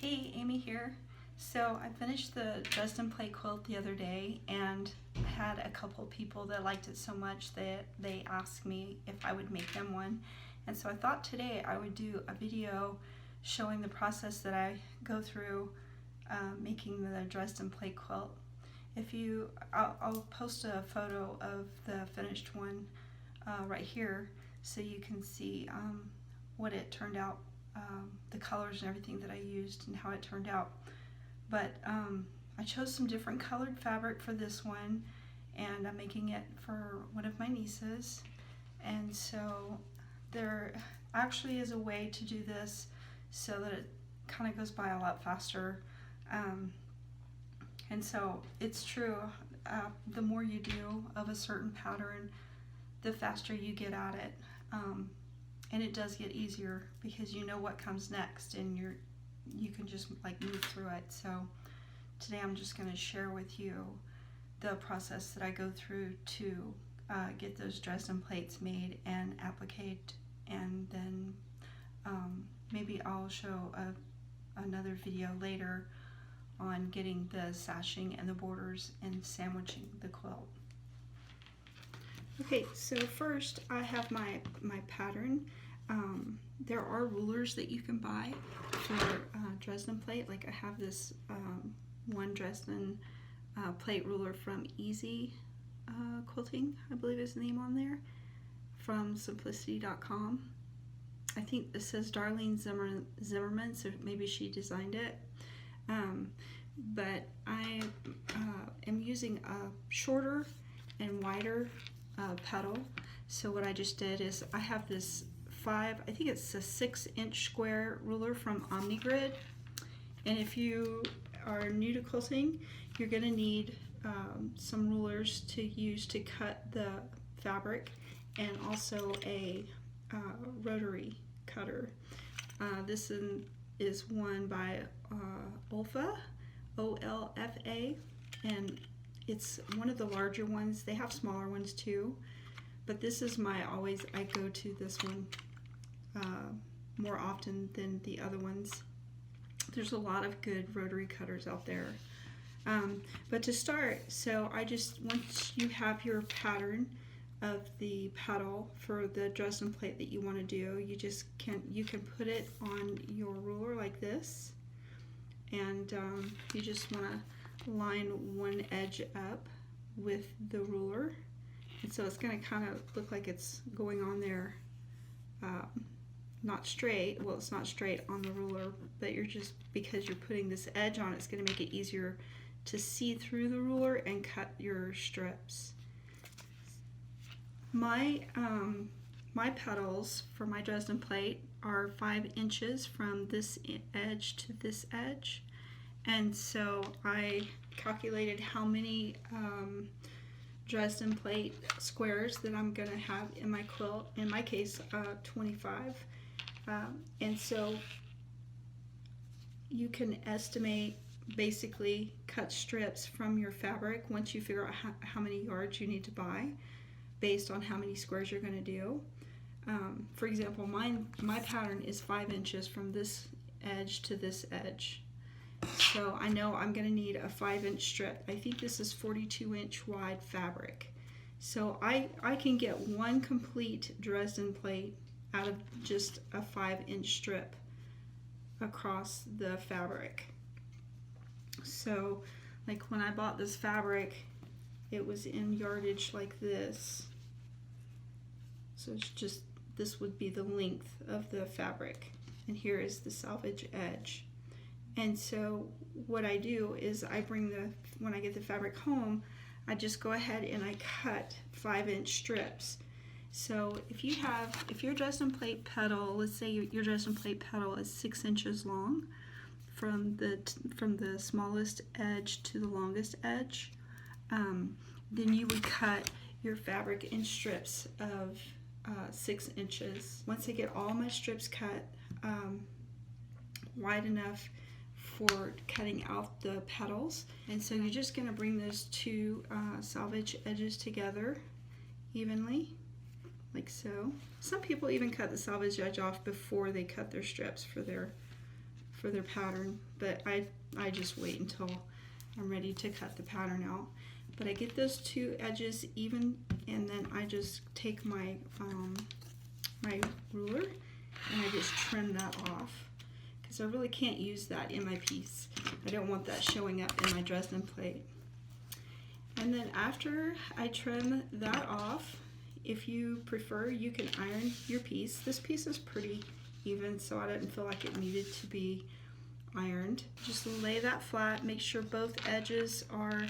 Hey, Amy here. So I finished the Dresden Plate Quilt the other day and had a couple people that liked it so much that they asked me if I would make them one. And so I thought today I would do a video showing the process that I go through making the Dresden Plate Quilt. I'll post a photo of the finished one right here so you can see what it turned out, the colors and everything that I used and how it turned out. But I chose some different colored fabric for this one, and I'm making it for one of my nieces. And so there actually is a way to do this so that it kind of goes by a lot faster. And so it's true, the more you do of a certain pattern, the faster you get at it. And it does get easier because you know what comes next and you can just like move through it. So today I'm just going to share with you the process that I go through to get those Dresden plates made and appliqued, and then maybe I'll show another video later on getting the sashing and the borders and sandwiching the quilt. Okay, so first I have my pattern. There are rulers that you can buy for Dresden plate. Like I have this one Dresden plate ruler from Easy Quilting, I believe is the name on there, from simplicity.com. I think this says Darlene Zimmerman, so maybe she designed it. But I am using a shorter and wider petal. So what I just did is I have this I think it's a 6-inch square ruler from OmniGrid. And if you are new to quilting, you're going to need some rulers to use to cut the fabric, and also a rotary cutter. This is one by Olfa, O-L-F-A, and it's one of the larger ones. They have smaller ones too, but this is I go to this one more often than the other ones. There's a lot of good rotary cutters out there. But to start, so once you have your pattern of the petal for the Dresden plate that you want to do, you can put it on your ruler like this, and you just want to line one edge up with the ruler, and so it's going to kind of look like it's going on there, not straight. Well, it's not straight on the ruler, but because you're putting this edge on, it's going to make it easier to see through the ruler and cut your strips. My petals for my Dresden plate are 5 inches from this edge to this edge, and so I calculated how many Dresden plate squares that I'm going to have in my quilt. In my case, 25. And so you can estimate, basically cut strips from your fabric once you figure out how many yards you need to buy based on how many squares you're going to do. For example, my pattern is 5 inches from this edge to this edge. So I know I'm going to need a 5-inch strip. I think this is 42-inch wide fabric. So I can get one complete Dresden plate out of just a 5-inch strip across the fabric. So like when I bought this fabric, it was in yardage like this. So this would be the length of the fabric, and here is the salvage edge. And so what I do is when I get the fabric home, I just go ahead and I cut 5-inch strips. So if your Dresden plate petal, let's say your Dresden plate petal is 6 inches long from the smallest edge to the longest edge, then you would cut your fabric in strips of 6 inches. Once I get all my strips cut wide enough for cutting out the petals, and so you're just going to bring those two salvage edges together evenly, like so. Some people even cut the salvage edge off before they cut their strips for their for their pattern, but I just wait until I'm ready to cut the pattern out. But I get those two edges even, and then I just take my my ruler and I just trim that off, because I really can't use that in my piece. I don't want that showing up in my Dresden plate. And then after I trim that off, if you prefer, you can iron your piece. This piece is pretty even, so I didn't feel like it needed to be ironed. Just lay that flat, make sure both edges are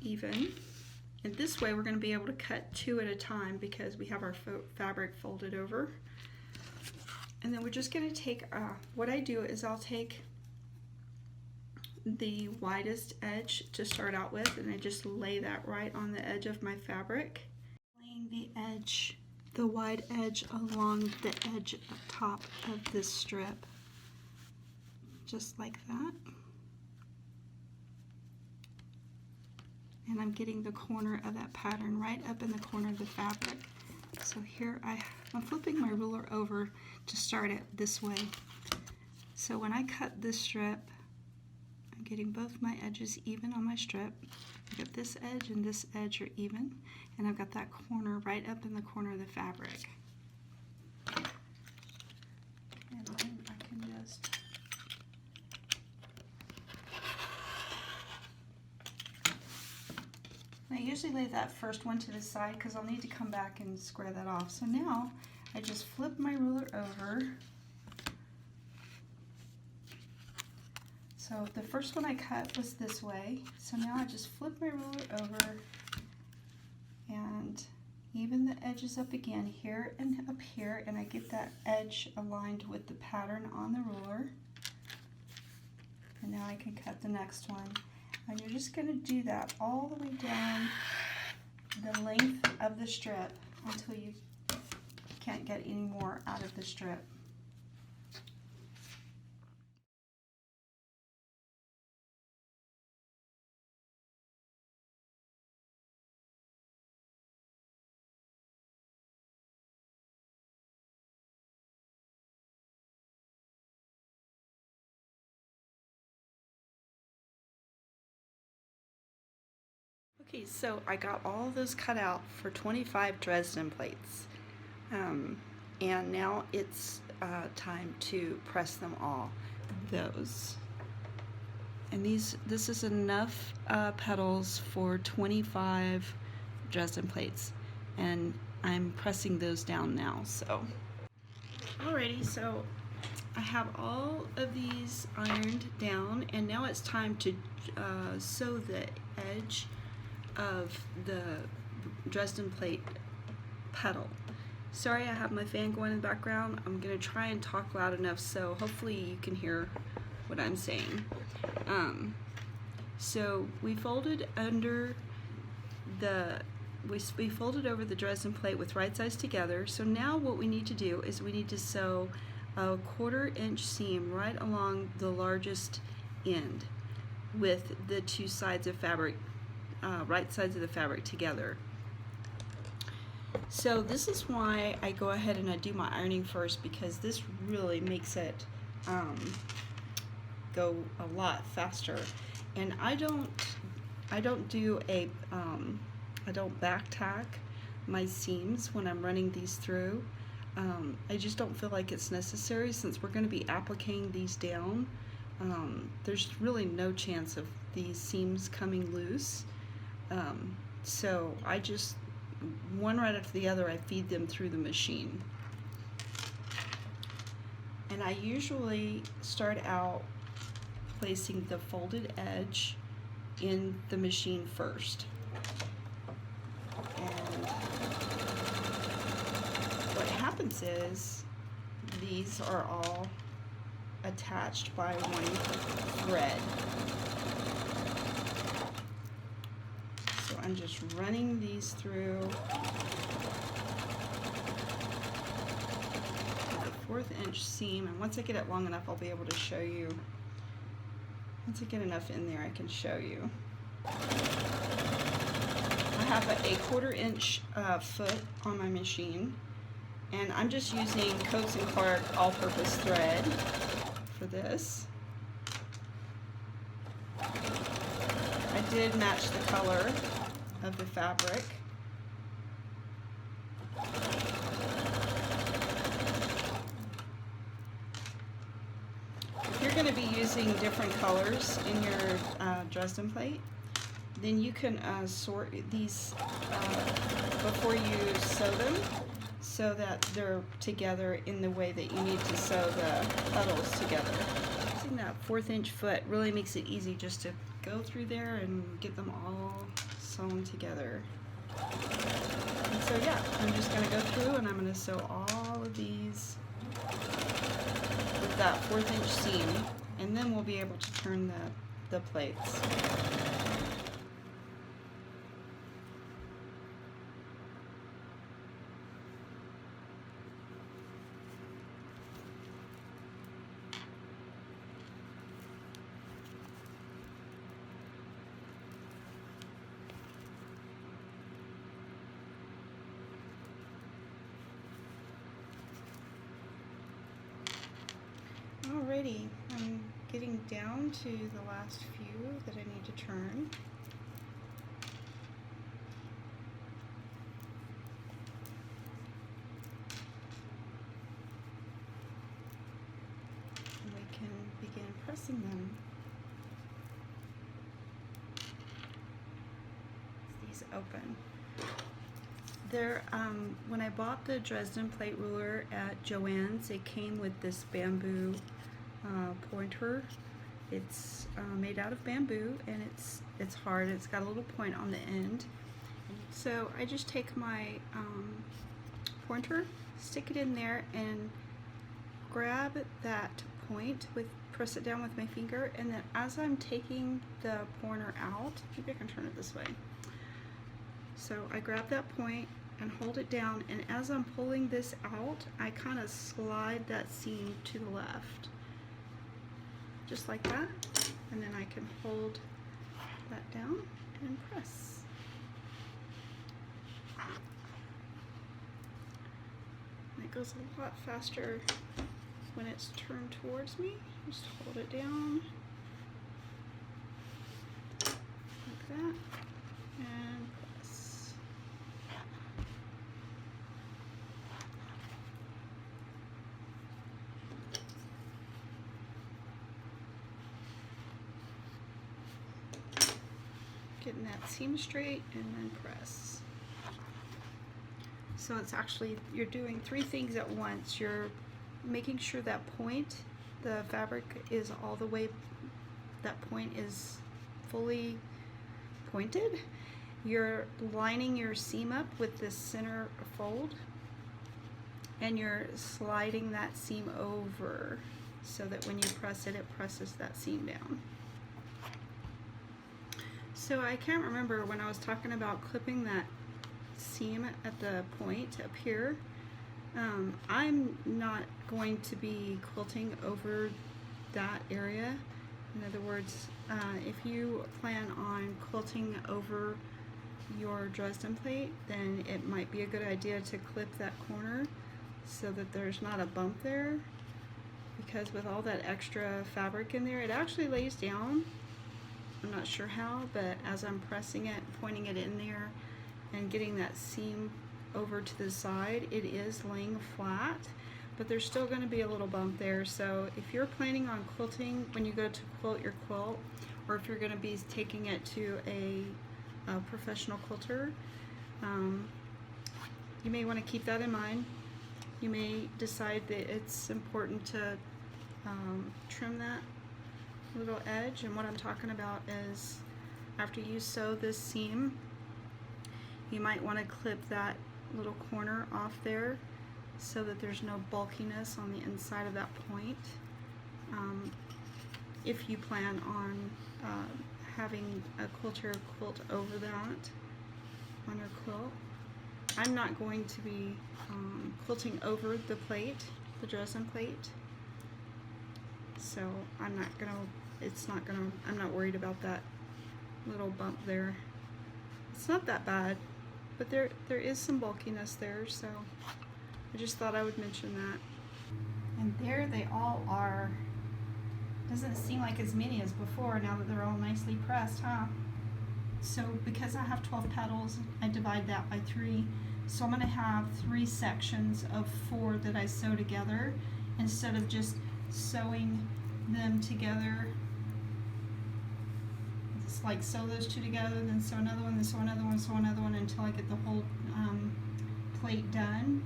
even. And this way we're going to be able to cut two at a time because we have our fabric folded over. And then we're just going to take, what I do is I'll take the widest edge to start out with, and I just lay that right on the edge of my fabric. Laying the edge, the wide edge along the edge top of this strip, just like that. And I'm getting the corner of that pattern right up in the corner of the fabric. So here I'm flipping my ruler over to start it this way. So when I cut this strip, I'm getting both my edges even on my strip. I've got this edge and this edge are even, and I've got that corner right up in the corner of the fabric. And then I can just I usually lay that first one to the side because I'll need to come back and square that off. So now I just flip my ruler over. So the first one I cut was this way. So now I just flip my ruler over and even the edges up again here and up here, and I get that edge aligned with the pattern on the ruler. And now I can cut the next one. And you're just going to do that all the way down the length of the strip until you can't get any more out of the strip. Okay, so I got all of those cut out for 25 Dresden plates, and now it's time to press them all. Those, and this is enough petals for 25 Dresden plates, and I'm pressing those down now. So, alrighty, so I have all of these ironed down, and now it's time to sew the edge of the Dresden plate petal. Sorry, I have my fan going in the background. I'm going to try and talk loud enough so hopefully you can hear what I'm saying. So we folded under we folded over the Dresden plate with right sides together. So now what we need to do is we need to sew a 1/4 inch seam right along the largest end with the two sides of fabric, right sides of the fabric together. So this is why I go ahead and I do my ironing first, because this really makes it go a lot faster. And I don't do a I don't back tack my seams when I'm running these through. I just don't feel like it's necessary, since we're going to be appliquing these down. There's really no chance of these seams coming loose. So I just, one right after the other, I feed them through the machine. And I usually start out placing the folded edge in the machine first. And what happens is these are all attached by one thread. So I'm just running these through the 1/4 inch seam, and once I get it long enough, I'll be able to show you. Once I get enough in there, I can show you. I have a 1/4 inch foot on my machine, and I'm just using Coats & Clark all-purpose thread for for this. I did match the color of the fabric. If you're going to be using different colors in your Dresden plate, then you can sort these before you sew them so that they're together in the way that you need to sew the petals together. Using that 1/4 inch foot really makes it easy just to go through there and get them all sewn together. And so yeah, I'm just going to go through and I'm going to sew all of these with that 1/4 inch seam, and then we'll be able to turn the plates. Alrighty, I'm getting down to the last few that I need to turn. And we can begin pressing them. These open. When I bought the Dresden plate ruler at Joann's, it came with this bamboo pointer. It's made out of bamboo, and it's hard. It's got a little point on the end. So I just take my pointer, stick it in there, and grab that point press it down with my finger, and then as I'm taking the pointer out, maybe I can turn it this way. So I grab that point and hold it down, and as I'm pulling this out, I kind of slide that seam to the left, just like that, and then I can hold that down and press. And it goes a lot faster when it's turned towards me. Just hold it down like that and press. Getting that seam straight and then press. So it's actually, you're doing 3 things at once. You're making sure that point, the fabric is all the way, that point is fully pointed. You're lining your seam up with this center fold, and you're sliding that seam over so that when you press it, it presses that seam down. So I can't remember when I was talking about clipping that seam at the point up here. I'm not going to be quilting over that area. In other words, if you plan on quilting over your Dresden plate, then it might be a good idea to clip that corner so that there's not a bump there, because with all that extra fabric in there, it actually lays down. I'm not sure how, but as I'm pressing it, pointing it in there, and getting that seam over to the side, it is laying flat, but there's still going to be a little bump there. So if you're planning on quilting, when you go to quilt your quilt, or if you're going to be taking it to a professional quilter, you may want to keep that in mind. You may decide that it's important to trim that little edge, and what I'm talking about is after you sew this seam, you might want to clip that little corner off there so that there's no bulkiness on the inside of that point. If you plan on having a quilter quilt over that on your quilt. I'm not going to be quilting over the plate, the Dresden plate, so I'm not worried about that little bump there. It's not that bad, but there is some bulkiness there, so I just thought I would mention that. And there they all are. Doesn't seem like as many as before now that they're all nicely pressed, huh? So because I have 12 petals, I divide that by 3. So I'm going to have 3 sections of 4 that I sew together instead of just sewing them together. It's like sew those 2 together, then sew another one, then sew another one, sew another one until I get the whole plate done.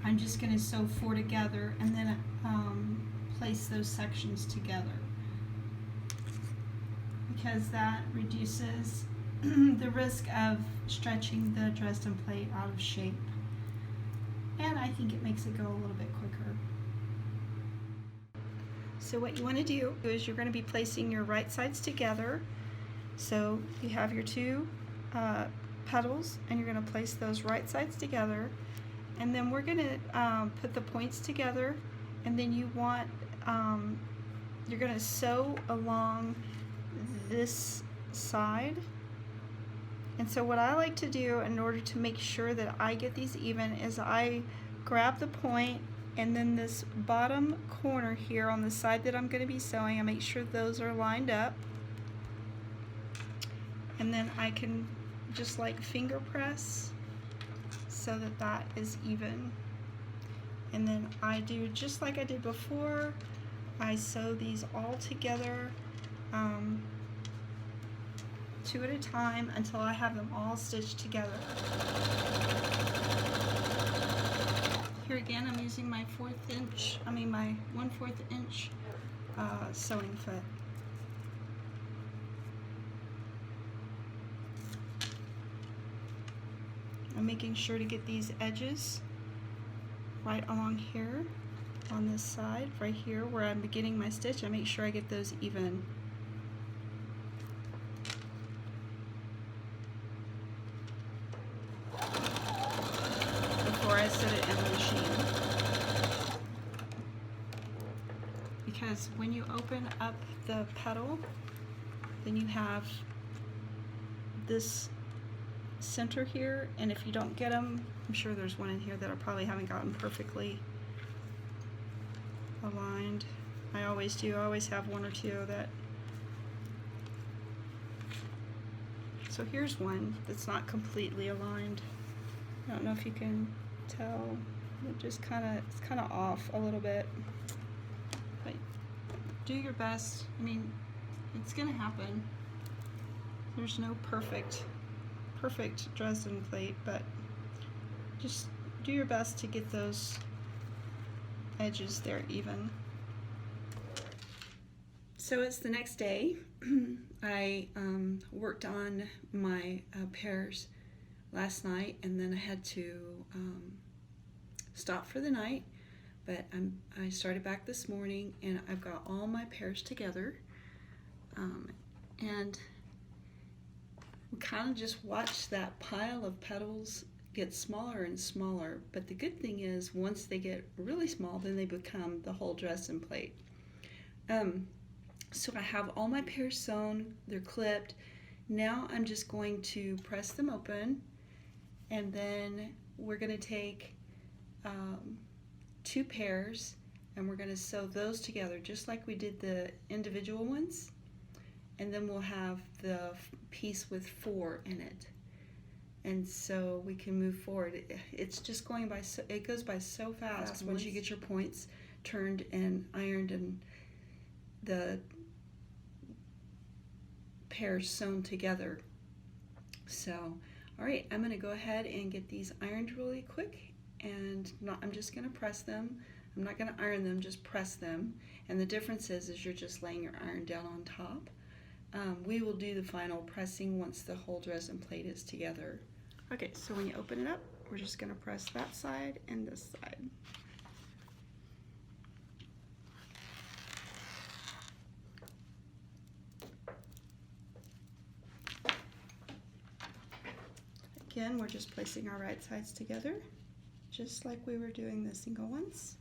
I'm just going to sew 4 together and then place those sections together, because that reduces the risk of stretching the Dresden plate out of shape, and I think it makes it go a little bit quicker. So what you want to do is you're going to be placing your right sides together. So you have your 2 petals, and you're going to place those right sides together, and then we're going to put the points together, and then you want you're going to sew along this side. And so what I like to do in order to make sure that I get these even is I grab the point, and then this bottom corner here on the side that I'm going to be sewing, I make sure those are lined up, and then I can just like finger press so that that is even. And then I do just like I did before, I sew these all together 2 at a time until I have them all stitched together. Here again, I'm using my my 1/4 inch sewing foot. I'm making sure to get these edges right along here on this side, right here where I'm beginning my stitch. I make sure I get those even. Before I set it in the machine. Because when you open up the petal, then you have this center here, and if you don't get them, I'm sure there's one in here that I probably haven't gotten perfectly aligned. I always do. I always have 1 or 2 that. So here's one that's not completely aligned. I don't know if you can tell. It's kind of off a little bit. But do your best. I mean, it's gonna happen. There's no perfect Dresden plate, but just do your best to get those edges there even. So it's the next day. I worked on my pears last night, and then I had to stop for the night, but I started back this morning, and I've got all my pears together, and we kind of just watch that pile of petals get smaller and smaller. But the good thing is, once they get really small, then they become the whole Dresden plate. So I have all my pears sewn, they're clipped. Now I'm just going to press them open, and then we're going to take 2 pears, and we're going to sew those together just like we did the individual ones, and then we'll have the piece with 4 in it, and so we can move forward. It's just going by it goes by so fast once you get your points turned and ironed and the pears sewn together. So all right, I'm going to go ahead and get these ironed really quick, and I'm just going to press them. I'm not going to iron them, just press them. And the difference is you're just laying your iron down on top. We will do the final pressing once the whole Dresden plate is together. Okay, so when you open it up, we're just going to press that side and this side. Again, we're just placing our right sides together, just like we were doing the single ones.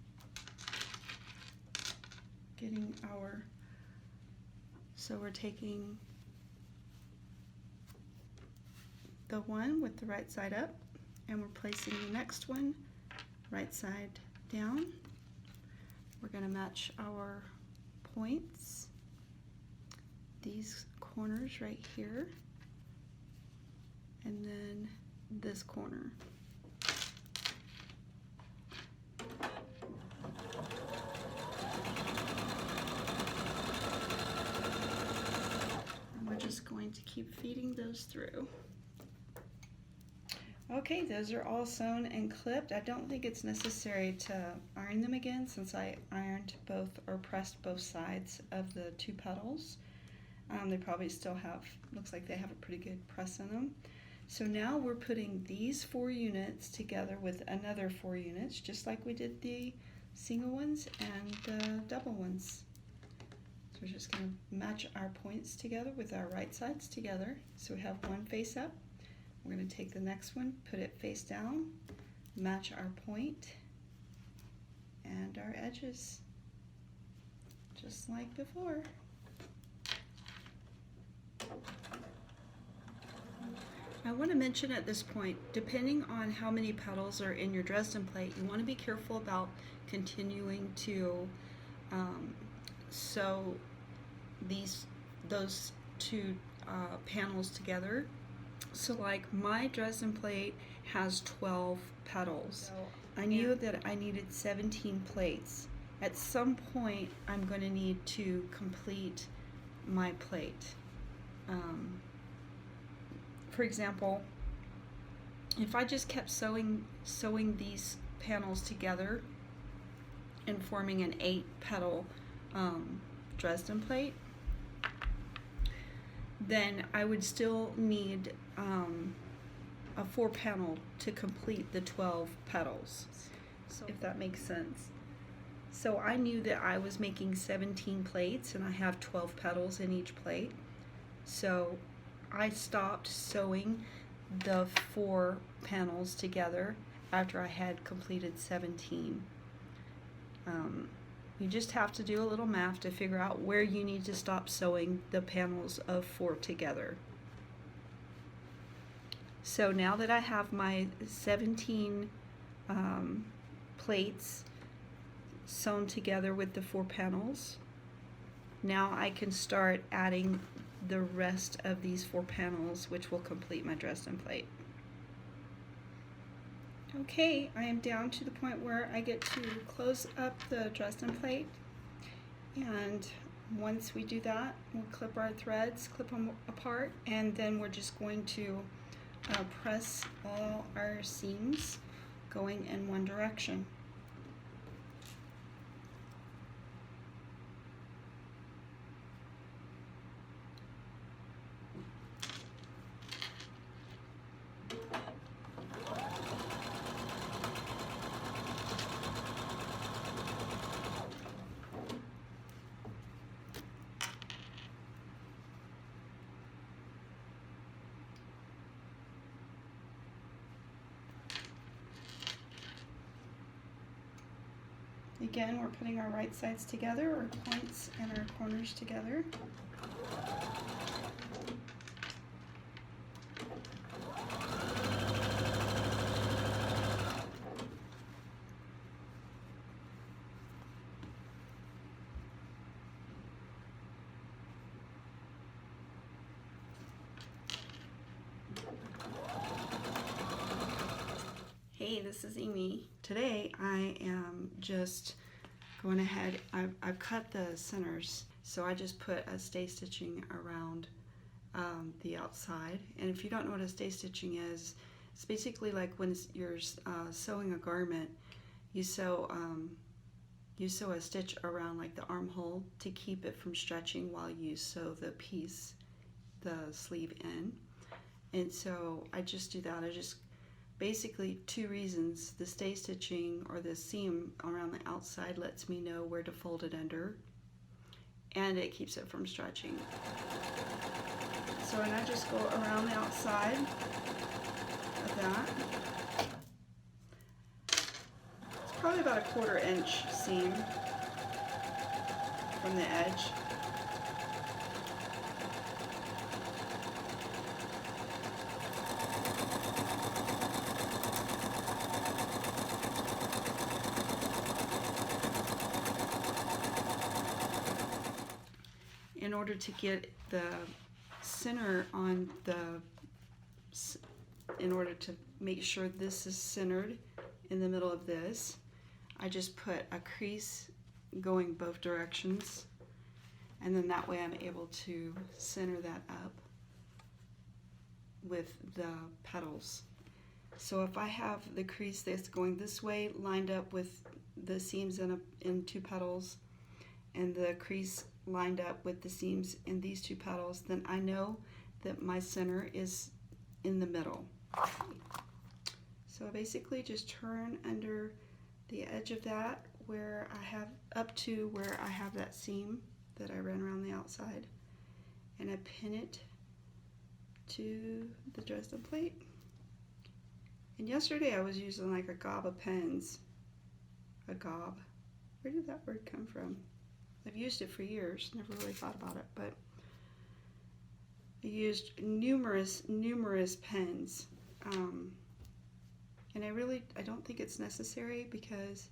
So we're taking the one with the right side up, and we're placing the next one right side down. We're going to match our points, these corners right here, and then this corner. And we're just going to keep feeding those through. Okay, those are all sewn and clipped. I don't think it's necessary to iron them again since I ironed both or pressed both sides of the two petals. They probably still have, looks like they have a pretty good press in them. So now we're putting these 4 units together with another 4 units, just like we did the single ones and the double ones. So we're just going to match our points together with our right sides together. So we have one face up. We're going to take the next one, put it face down, match our point and our edges, just like before. I want to mention at this point, depending on how many petals are in your Dresden plate, you want to be careful about continuing to sew those two panels together. So like my Dresden plate has 12 petals. So I knew that I needed 17 plates. At some point I'm going to need to complete my plate. For example, if I just kept sewing these panels together and forming an 8 petal Dresden plate, then I would still need a 4 panel to complete the 12 petals, so if that makes sense. So I knew that I was making 17 plates and I have 12 petals in each plate. So I stopped sewing the 4 panels together after I had completed 17. You just have to do a little math to figure out where you need to stop sewing the panels of 4 together. So now that I have my 17 plates sewn together with the 4 panels, now I can start adding the rest of these 4 panels, which will complete my Dresden plate. Okay, I am down to the point where I get to close up the Dresden plate, and once we do that, we'll clip our threads, clip them apart, and then we're just going to press all our seams going in one direction. Again, we're putting our right sides together, our points and our corners together. Hey, this is Amy. Today I am just going ahead, I've cut the centers, so I just put a stay stitching around the outside. And if you don't know what a stay stitching is, it's basically like when you're sewing a garment, you sew a stitch around like the armhole to keep it from stretching while you sew the piece, the sleeve in. And so I just do that. I just basically 2 reasons. The stay stitching or the seam around the outside lets me know where to fold it under, and it keeps it from stretching. So and I just go around the outside of that. It's probably about a 1/4 inch seam from the edge. in order to get the center on in order to make sure this is centered in the middle of this, I just put a crease going both directions, and then that way I'm able to center that up with the petals. So if I have the crease that's going this way lined up with the seams in 2 petals, and the crease lined up with the seams in these 2 petals, then I know that my center is in the middle. So I basically just turn under the edge of that where I have up to where I have that seam that I ran around the outside, and I pin it to the Dresden plate. And yesterday I was using like a gob of pens. A gob. Where did that word come from? I've used it for years, never really thought about it, but I used numerous pens. And I don't think it's necessary, because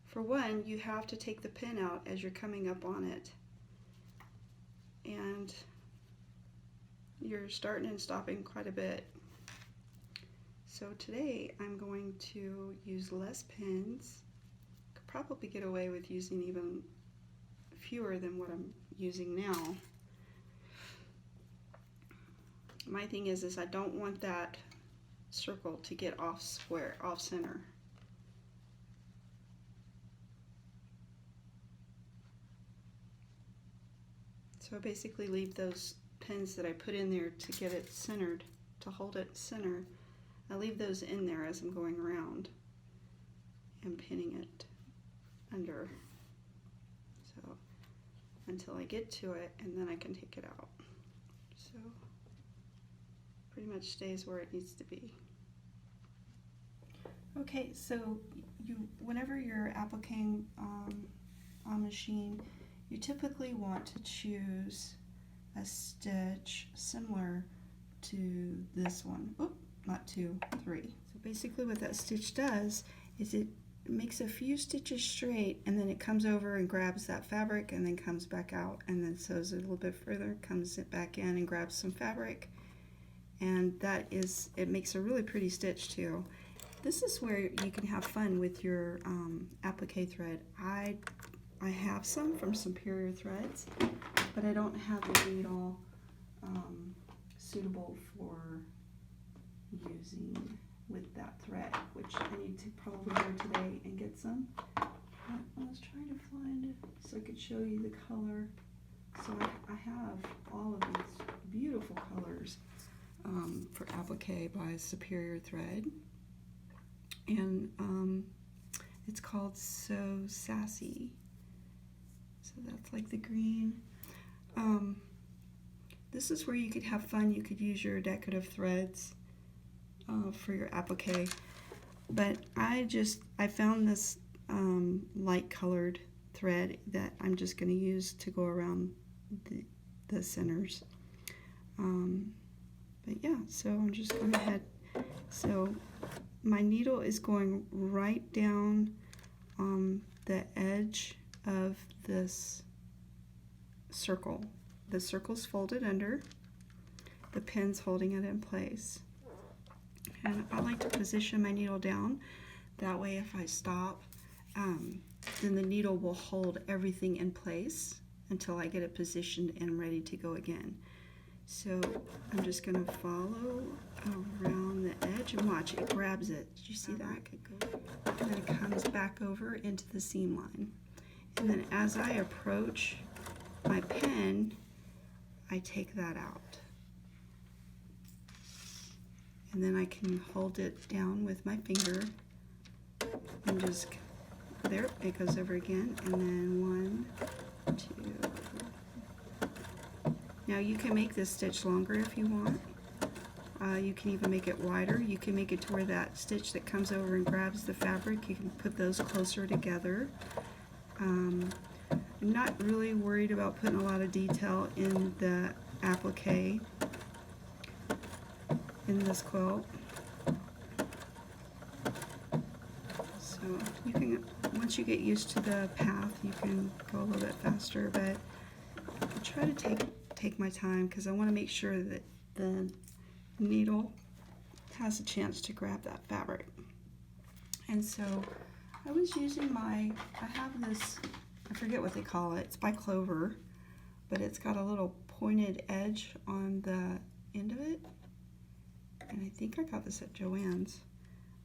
for one, you have to take the pin out as you're coming up on it. And you're starting and stopping quite a bit. So today I'm going to use less pins. Could probably get away with using even fewer than what I'm using now. My thing is I don't want that circle to get off center. So I basically leave those pins that I put in there to get it centered, to hold it center. I leave those in there as I'm going around and pinning it under. So until I get to it, and then I can take it out. So pretty much stays where it needs to be. Okay, so whenever you're appliquing on machine, you typically want to choose a stitch similar to this one. Oop, not 2, 3. So basically what that stitch does is it makes a few stitches straight, and then it comes over and grabs that fabric and then comes back out, and then sews it a little bit further, comes it back in and grabs some fabric, and it makes a really pretty stitch too. This is where you can have fun with your applique thread. I have some from Superior Threads, but I don't have a needle suitable for using with that thread, which I need to probably go today and get some. I was trying to find it so I could show you the color. So I have all of these beautiful colors for applique by Superior Thread, and it's called So Sassy. So that's like the green. This is where you could have fun. You could use your decorative threads for your applique, but I found this light colored thread that I'm just going to use to go around the centers. But yeah, so I'm just going ahead. So my needle is going right down the edge of this circle. The circle's folded under, the pin's holding it in place. And I like to position my needle down. That way if I stop, then the needle will hold everything in place until I get it positioned and ready to go again. So I'm just going to follow around the edge and watch, it grabs it. Did you see that? And then it comes back over into the seam line. And then as I approach my pen, I take that out. And then I can hold it down with my finger and just, there, it goes over again. And then 1, 2. Now you can make this stitch longer if you want. You can even make it wider. You can make it to where that stitch that comes over and grabs the fabric, you can put those closer together. I'm not really worried about putting a lot of detail in the applique in this quilt. So you can, once you get used to the path, you can go a little bit faster, but try to take my time because I want to make sure that the needle has a chance to grab that fabric. And so I was using I have this, I forget what they call it, it's by Clover, but it's got a little pointed edge on the end of it. And I think I got this at Joann's.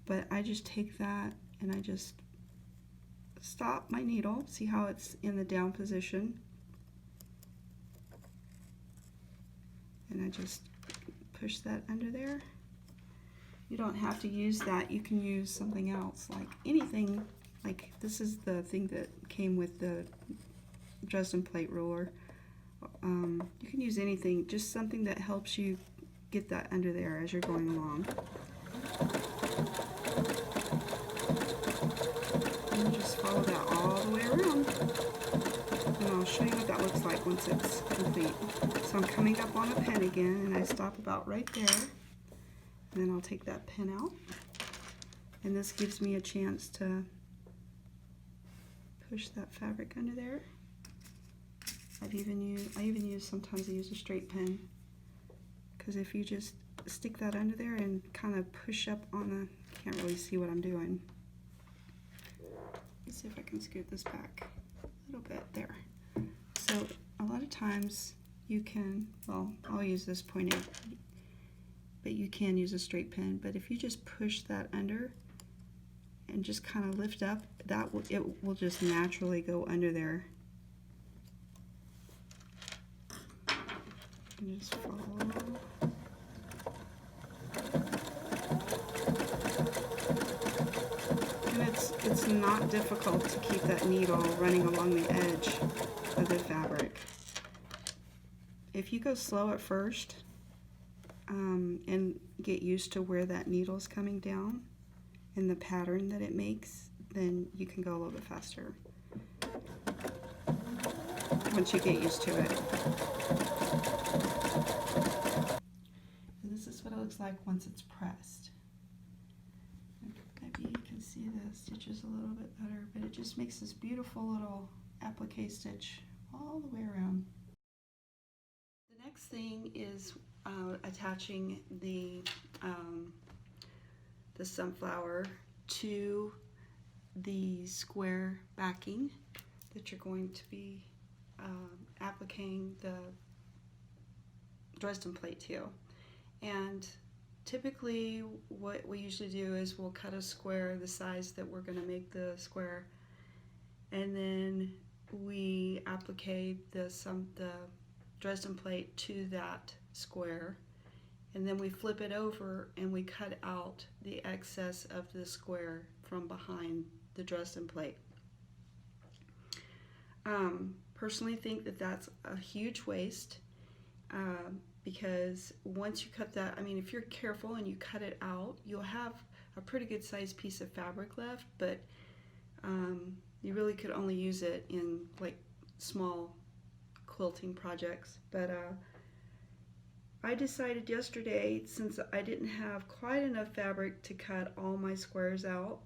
But I just take that and I just stop my needle, see how it's in the down position. And I just push that under there. You don't have to use that, you can use something else, like anything, like this is the thing that came with the Dresden Plate ruler. You can use anything, just something that helps you get that under there as you're going along. And just follow that all the way around. And I'll show you what that looks like once it's complete. So I'm coming up on a pin again, and I stop about right there. And then I'll take that pin out. And this gives me a chance to push that fabric under there. I even use sometimes I use a straight pin, because if you just stick that under there and kind of push up on the, can't really see what I'm doing. Let's see if I can scoot this back a little bit there. So a lot of times you can, well, I'll use this pointed, but you can use a straight pin. But if you just push that under and just kind of lift up, it will just naturally go under there. And just follow. And it's not difficult to keep that needle running along the edge of the fabric. If you go slow at first and get used to where that needle is coming down and the pattern that it makes, then you can go a little bit faster once you get used to it. And this is what it looks like once it's pressed. Maybe you can see the stitches a little bit better, but it just makes this beautiful little applique stitch all the way around. The next thing is attaching the sunflower to the square backing that you're going to be appliquing the Dresden plate to. And typically what we usually do is we'll cut a square the size that we're going to make the square, and then we applique the Dresden plate to that square, and then we flip it over and we cut out the excess of the square from behind the Dresden plate. Personally think that that's a huge waste, because once you cut that, I mean, if you're careful and you cut it out, you'll have a pretty good sized piece of fabric left, but you really could only use it in like small quilting projects. But I decided yesterday, since I didn't have quite enough fabric to cut all my squares out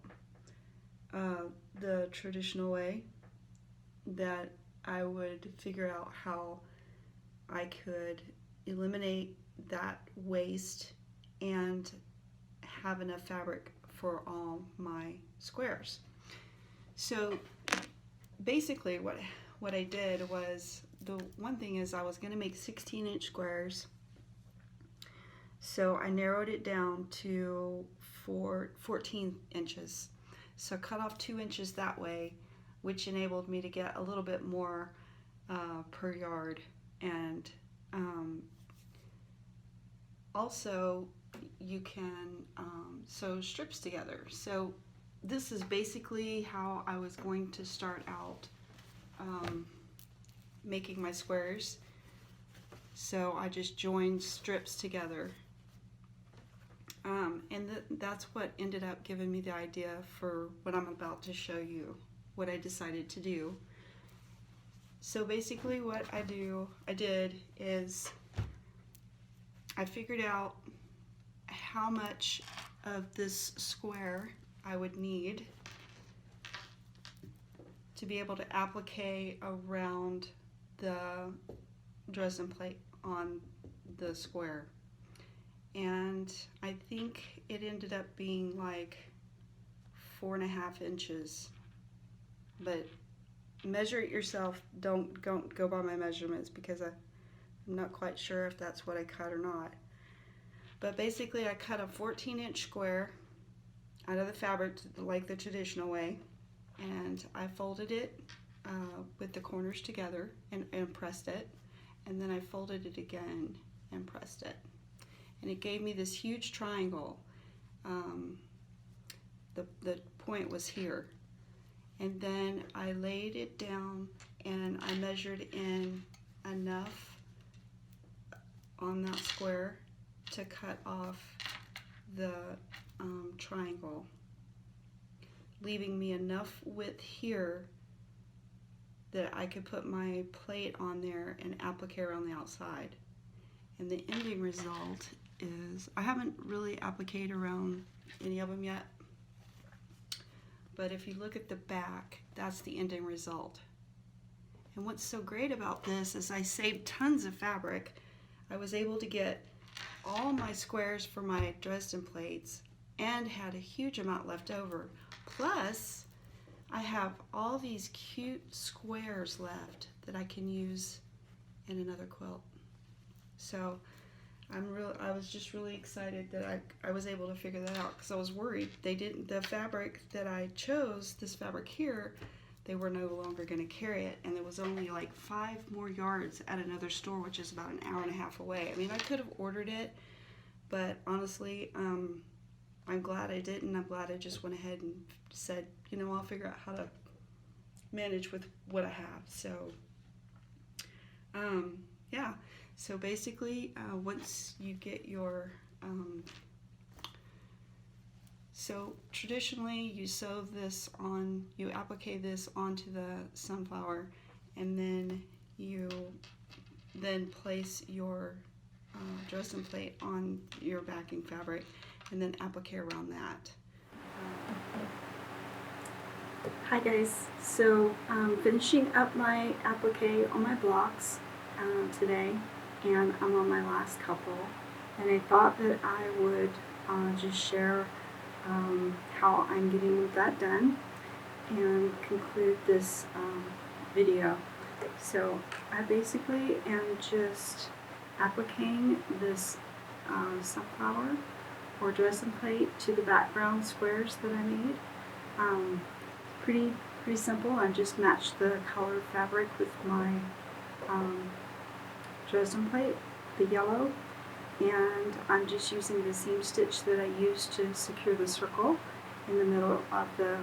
the traditional way, that I would figure out how I could eliminate that waste and have enough fabric for all my squares. So basically what I did was, the one thing is I was going to make 16-inch squares, so I narrowed it down to 14 inches. So cut off 2 inches that way, which enabled me to get a little bit more per yard. And also you can sew strips together. So this is basically how I was going to start out making my squares. So I just joined strips together. And that's what ended up giving me the idea for what I'm about to show you, what I decided to do. So basically what I did is I figured out how much of this square I would need to be able to applique around the Dresden plate on the square, and I think it ended up being like 4.5 inches, but measure it yourself. Don't go by my measurements, because I'm not quite sure if that's what I cut or not. But basically I cut a 14-inch square out of the fabric like the traditional way, and I folded it with the corners together and pressed it, and then I folded it again and pressed it, and it gave me this huge triangle. The point was here, and then I laid it down and I measured in enough on that square to cut off the triangle, leaving me enough width here that I could put my plate on there and applique around the outside. And the ending result is, I haven't really appliqued around any of them yet, but if you look at the back, that's the ending result. And what's so great about this is I saved tons of fabric. I was able to get all my squares for my Dresden plates and had a huge amount left over. Plus, I have all these cute squares left that I can use in another quilt. So I was just really excited that I was able to figure that out, because I was worried the fabric that I chose, this fabric here, they were no longer going to carry it, and there was only like 5 more yards at another store, which is about an hour and a half away. I mean, I could have ordered it, but honestly, I'm glad I didn't. I'm glad I just went ahead and said, you know, I'll figure out how to manage with what I have. So, yeah. So basically, once you get your, so traditionally you sew this on, you applique this onto the sunflower, and then you place your Dresden plate on your backing fabric, and then applique around that. Hi guys, so finishing up my applique on my blocks today, and I'm on my last couple, and I thought that I would just share how I'm getting that done and conclude this video. So I basically am just appliquing this sunflower or Dresden plate to the background squares that I made. Pretty simple. I just matched the color fabric with my Dresden plate, the yellow, and I'm just using the seam stitch that I used to secure the circle in the middle of the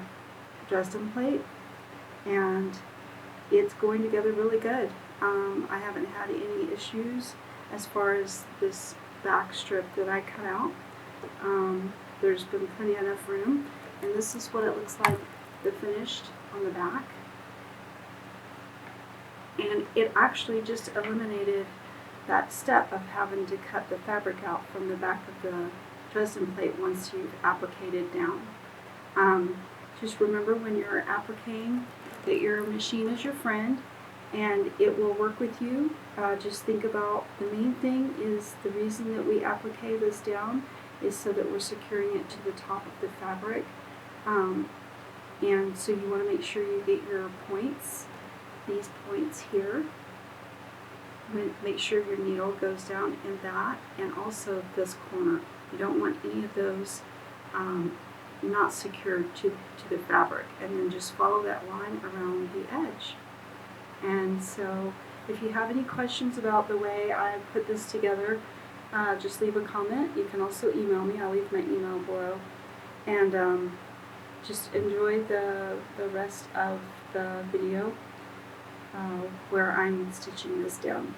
Dresden plate, and it's going together really good. I haven't had any issues as far as this back strip that I cut out. There's been plenty enough room, and this is what it looks like, the finished on the back. And it actually just eliminated that step of having to cut the fabric out from the back of the Dresden plate once you've appliqued it down. Just remember when you're appliquing that your machine is your friend and it will work with you. Just think about the main thing is the reason that we applique this down is so that we're securing it to the top of the fabric. And so you want to make sure you get your points, these points here. Make sure your needle goes down in that, and also this corner. You don't want any of those not secured to the fabric, and then just follow that line around the edge. And so if you have any questions about the way I put this together, just leave a comment. You can also email me. I'll leave my email below. And just enjoy the rest of the video where I'm stitching this down.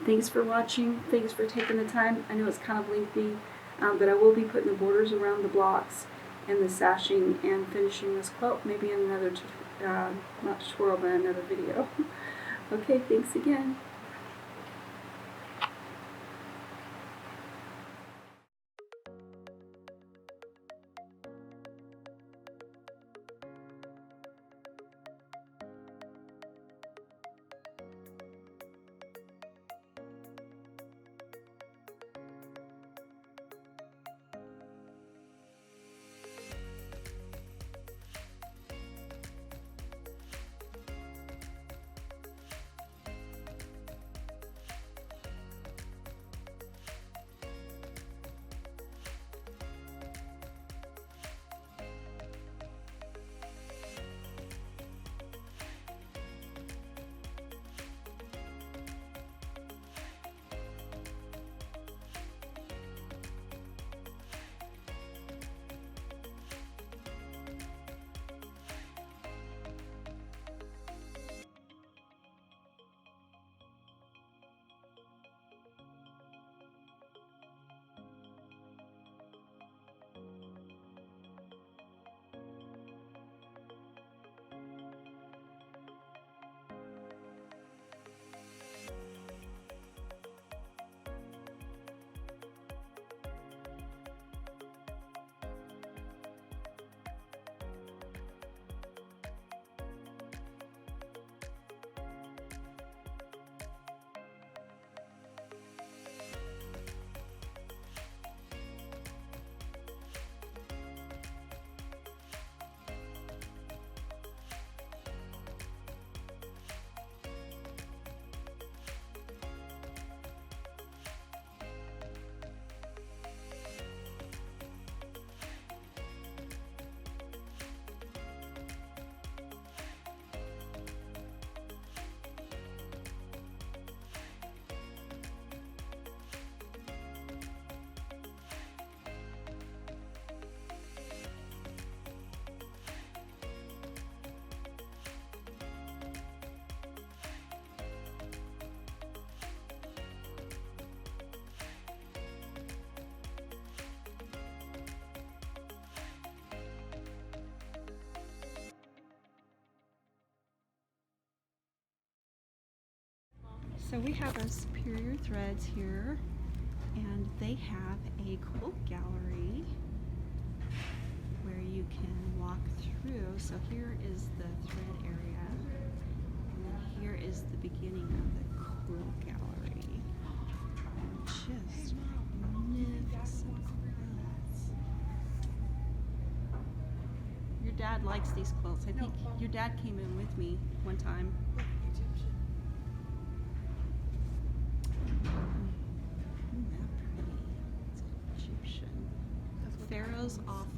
Thanks for watching. Thanks for taking the time. I know it's kind of lengthy, but I will be putting the borders around the blocks and the sashing and finishing this quilt maybe in another, not tutorial, but another video. Okay, thanks again. So we have a Superior Threads here, and they have a quilt gallery where you can walk through. So here is the thread area, and then here is the beginning of the quilt gallery. And just magnificent quilts. Your dad likes these quilts. I think your dad came in with me one time. Isn't that pretty? It's Egyptian. Pharaoh's offering.